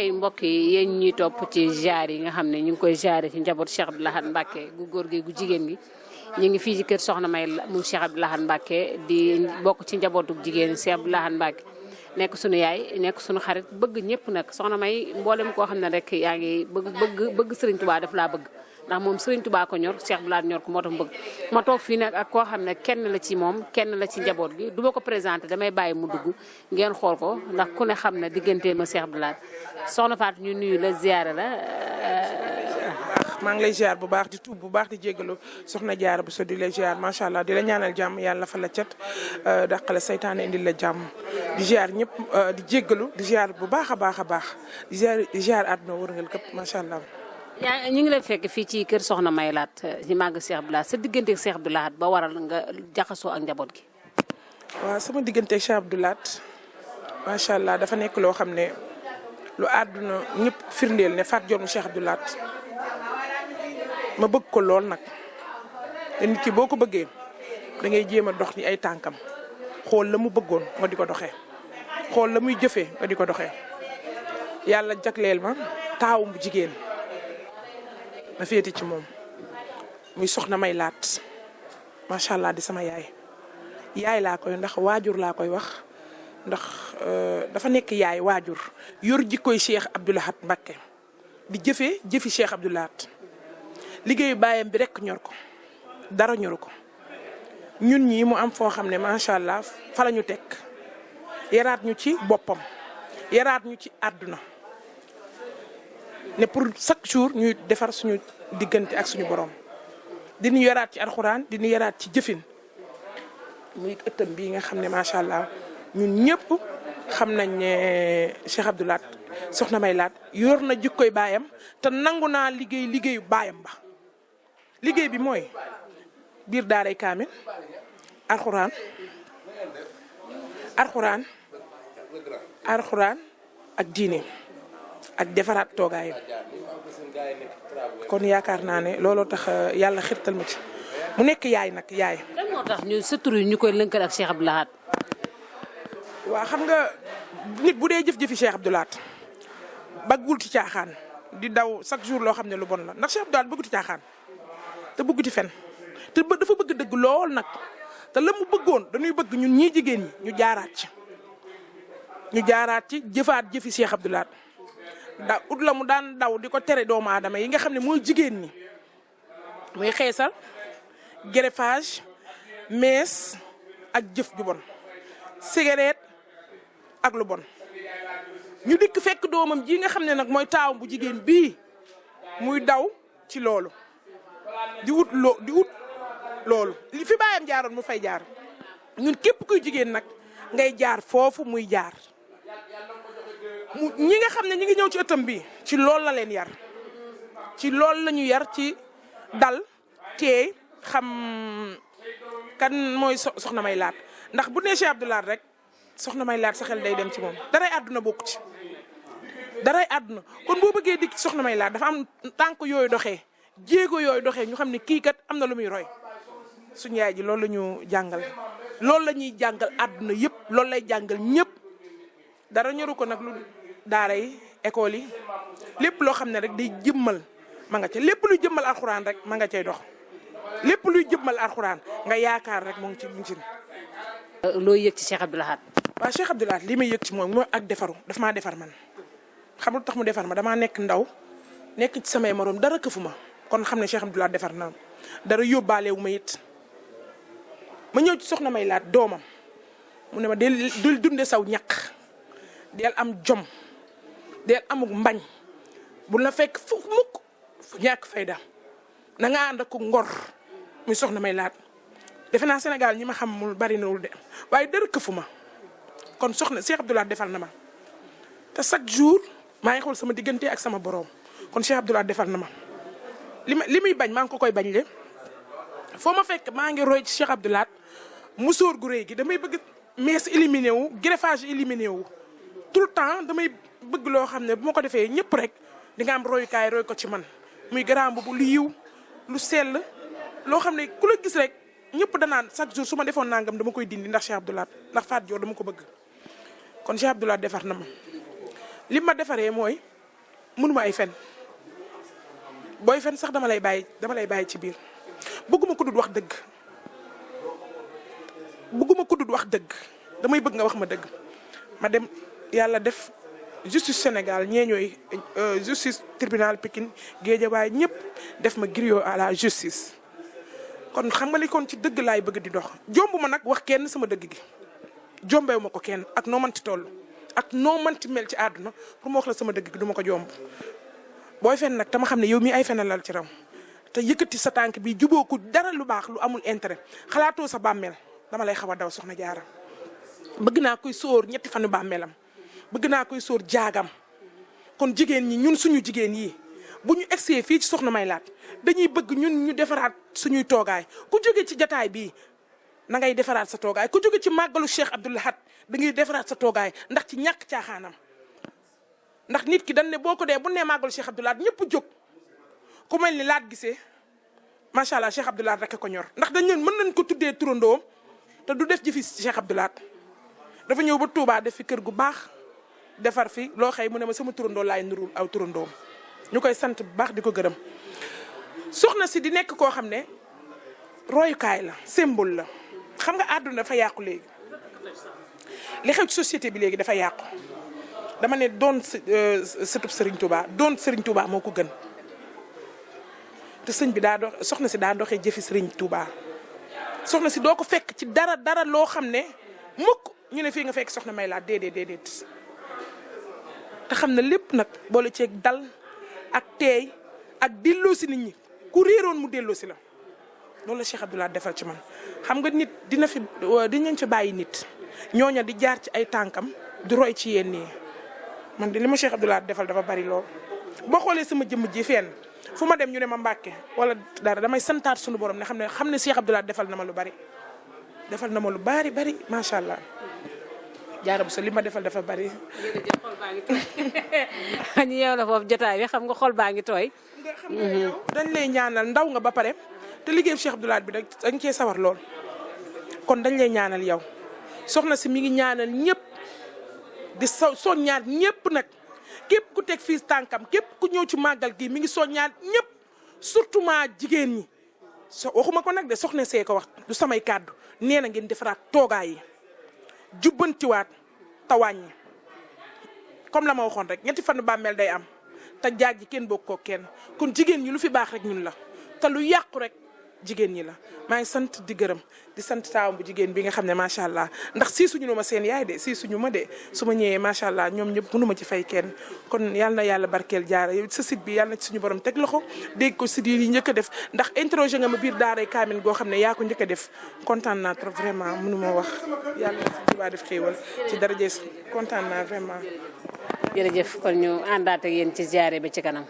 kay mbokk yi yéen ñuy topp ci ziar yi nga xam ne ñu ngi koy ziare ci njabootu Cheikh Abdou Lahad Mbacké gu góor gi gu jigéen gi ñu ngi fii ci kër Soxna May mu Cheikh Abdou Lahad Mbacké di bokk ci njabootu jigéen Cheikh Abdou Lahad Mbacké nekk sunu yaay nekk sunu xarit bëgg ñëpp nag Soxna May mboolem koo xam ne rek yaa ngi bëgg Serigne Touba daf laa bëgg ndax moom Serigne Touba ko ñor Cheikh Abdou Lahad ñor ko moo tax mu bëgg ma toog fii nag ak koo xam ne kenn la ci moom kenn la ci njaboot gi du ma ko présenté damay bàyyi mu dugg ngeen xool ko ndax ku ne xam ne diggante ma Cheikh Abdou Lahad soxna Fatou ñu nuyu la ziyaare la. maa ngi lay ziar bu baax di tuub bu baax di jégalu soxna Jaara bu so di lay ziar macha allah di la ñaanal jàmm yàlla fa la cat dàqale saytaane indil la jàmm di ziar ñëpp di jégalu di ziar bu baax a baax a baax di ziar àdduna wërngal këpp macha allah. yaa ñu ngi lay fekk fii ci kër Soxna May Laat ci màgg Cheikh Abdou Lahad sa digganteeg Cheikh Abdou Lahad ba waral nga jaxasoo ak njaboot gi. waaw sama digganteeg Cheikh Abdou Lahad macha allah dafa nekk loo xam ne lu àdduna ñëpp firndeel ne Fatou Dior mu Cheikh Abdou Lahad ma bëgg ko lool nag te nit ki boo ko bëggee da ngay jéem a dox ni ay tànkam xool la mu bëggoon nga di ko doxee xool la muy jëfee nga di ko doxee yàlla jagleel ma taawu bu jigéen ma féeti ci moom muy Soxna May Laat macha allah di sama yaay laa koy ndax waajur laa koy wax ndax dafa nekk yaay waajur yor jikkoy Cheikh Abdou Lahad Mbacké di jëfi Cheikh Abdou Lahad liggéeyu baayam bi rek ñor ko dara ñoru ko ñun ñii mu am foo xam ne macha allah fa la ñu teg yaraat ñu ci boppam yaraat ñu ci àdduna ne pour chaque jour ñuy defar suñu diggante ak suñu borom di ñu yaraat ci alxuraan di ñu yaraat ci jëfin muy ëttam bii nga xam ne macha allah ñun ñëpp xam nañ ne Cheikh Abdou Lahad Soxna May Laat yor na jikkoy baayam te nangu naa liggéeyu baayam ba. liggéey bi mooy biir daaray kaamil alxuraan ak diine ak defaraat toogaayam kon yaakaar naa ne looloo tax yàlla xirtal ma ci mu nekk yaay nag yaay. lan moo tax ñu sa tur yi ñu koy lënkal ak Cheikh Abdou Lahad. waaw xam nga nit bu dee jëf-jëfi Cheikh Abdou Lahad bëggul ci caaxaan di daw chaque jour loo xam ne lu bon la ndax Cheikh Abdou Lahad bëggu ci caaxaan. te bëgg ci fen te dafa bëgg dëgg lool nag te la mu bëggoon dañuy bëgg ñun ñii jigéen ñi ñu jaaraat ci jëfaat jëfi Cheikh Abdou Lahad ut la mu daan daw di ko tere doomu aadama yi nga xam ne mooy jigéen ñi muy xeesal greffage mees ak jëf ju bon cigarette ak lu bon ñu dikk fekk doomam ji nga xam ne nag mooy taawam bu jigéen bii muy daw ci loolu di wut loolu li fi baayam jaaroon mu fay jaar ñun képp kuy jigéen nag ngay jaar foofu muy jaar ñi nga xam ne ñi ngi ñëw ci ëttam bi ci loolu la leen yar ci loolu la ñu yar ci dal teey xam kan mooy Soxna May Laat ndax bu nee Cheikh Abdou Lahad rek Soxna May Laat sa xel day dem ci moom daray àdduna bokku ci daray àdduna kon boo bëggee dikk Soxna May Laat dafa am tànk yooyu doxee jéego yooyu doxee ñu xam ne kii kat am na lu muy roy suñu yaay ji loolu la ñu jàngal loolu la ñuy jàngal àdduna yëpp loolu lay jàngal ñëpp dara ñoru ko nag lu daara yi école yi lépp loo xam ne rek day jëmmal ma nga ca lépp luy jëmmal alxuraan rek ma nga cay dox lépp luy jëmmal alxuraan nga yaakaar rek mu ngi ci buñ ci. loo yëg ci Cheikh Abdou Lahad. waaw Cheikh Abdou Lahad li may yëg ci mooy ak defaru daf maa defar man xam lu tax mu defar ma damaa nekk ndaw nekk ci samay morom dara këfu ma. kon xam ne Cheikh Abdou Lahad defar na dara yóbbaale wu ma it ma ñëw ci Soxna May Laat doomam mu ne ma del dunde saw ñaq del am jom del amuk mbañ bu la fekk fu mukk fu ñàkk fayda na nga ànd ak ngor muy Soxna May Laat defe naa Sénégal ñi ma xam mu bari na wul de waaye dara këfu ma kon soxna Cheikh Abdou Lahad defar na ma te chaque jour maa ngi xool sama diggante ak sama borom kon Cheikh Abdou Lahad defar na ma. li muy bañ maa ngi ko koy bañ le foo ma fekk maa ngi roy ci Cheikh Abdou Lahad musóor gu rëy gi damay bëgg mees éliminé wu greffage éliminé wu tout le temps damay bëgg loo xam ne bu ma ko defee ñëpp rek di nga am royukaay roy ko ci man muy garaam bu lu yiw lu sell loo xam ne ku la gis rek ñëpp danaan chaque jour su ma defoon nangam dama koy dindi ndax Cheikh Abdou Lahad ndax Fatou Dior dama ko bëgg kon Cheikh Abdou Lahad defar na ma li ma defaree mooy mënuma ay fen booy fen sax dama lay bàyyi ci biir bëgguma ko dul wax dëgg damay bëgg nga wax ma dëgg ma dem yàlla def justice Sénégal ñee ñooy justice tribunal Pikine Guédiawaye ñëpp def ma griot à la justice kon xam nga li kon ci dëgg laay bëgg di dox jomb ma nag wax kenn sama dëgg gi jombewu ma ko kenn ak noo manti toll ak noo manti mel ci àdduna pour ma wax la sama dëgg gi du ma ko jomb booy fen nag tama xam ne yow mii ay fenal lal ci raw te yëkkati sa tànk bi juboo ko dara lu baax lu amul intérêt xalaatoo sa bàmmeel dama lay xaw a daw soxna Jaara bëgg naa koy sóor ñetti fanu bàmmeelam bëgg naa koy sóor jaagam kon jigéen ñi ñun suñu jigéen yi bu ñu egsee fii ci soxna may laat dañuy bëgg ñun ñu defaraat suñuy toogaay ku jóge ci jataay bii na ngay defaraat sa toogaay ku jóge ci màggalu Cheikh Abdou Lahad da ngay defaraat sa toogaay ndax ci ñàkk caaxaanam ndax nit ki dañ ne boo ko dee bu nee màggalu Cheikh Abdou Lahad ñëpp jóg ku mel ni laat gisee macha allah Cheikh Abdou Lahad rek ko ñor ndax dañ leen mën nañ ko tuddee turandoom te du def jëfi Cheikh Abdou Lahad dafa ñëw ba Touba def fi kër gu baax defar fi loo xëy mu ne ma sama turandoo laay nurul aw turandoom ñu koy sant bu baax di ko gërëm soxna si di nekk koo xam ne royukaay la symbole la xam nga àdduna dafa yàqu léegi li xew ci société bi léegi dafa yàqu dama ne doon sëtub Serigne Touba doon Serigne Touba moo ko gën te sëñ bi daa dox soxna si daa doxee jëfi Serigne Touba soxna si doo ko fekk ci dara loo xam ne mukk ñu ne fii nga fekk soxna may laa déedéet te xam ne lépp nag boole ceeg dal ak teey ak delloosi nit ñi ku réeroon mu delloosi la loolu la Cheikh Abdou Lahad defal ci man xam nga nit dinañ fi bàyyi nit ñooña di jaar ci ay tànkam di roy ci yéen nii man de li ma Cheikh Abdou Lahad defal dafa bari lool boo xoolee sama jëmm ji fenn fu ma dem ñu ne ma Mbàkke wala dara damay santaat suñu borom ne xam ne Cheikh Abdou Lahad defal na ma lu bari macha allah jaara bu sa li ma defal dafa bari. jërëjëf xol baa ngi tooy ñu yeew la foofu jotaay bi xam nga xol baa ngi tooy. nga xam nga yow dañ lay ñaanal ndaw nga ba pare te liggéeyu Cheikh Abdou Lahad bi dañ cee sawar lool kon dañ lay ñaanal yow soxna si mi ngi ñaanal ñëpp di soññaat ñëpp nag képp ku teg fii tànkam képp ku ñëw ci màggal gi mi ngi soññaat ñëpp surtout ma jigéen ñi waxuma ko nag de soxna see ko wax du samay kàddu nee na ngeen defaraat toogaay yi jubbantiwaat te wàññi comme la ma waxoon rek ñetti fan bàmmeel day am te jaag ji kenn bokk ko kenn kon jigéen ñi lu fi baax rek ñun la te lu yàqu rek jigéen ñi la maa ngi sant di gërëm di sant taawam bu jigéen bi nga xam ne macha allah ndax siisuñu ma seen yaay de siisuñu ma de su ma ñëwee macha allah ñoom ñëpp mënu ma ci fay kenn kon yal na yàlla barkeel jaara yow sa site bi yàlla na ci suñu borom teg loxo dégg ko site yi njëkk a def ndax interroger nga ma biir daaray Kaamil goo xam ne yaa ko njëkk a def kontaan naa trop vraiment mënu ma wax yàlla na si jubaa def xéewal ci daraje kontaan naa vraiment. jërëjëf kon ñu àndaat ak yéen ci ziare ba ci kanam.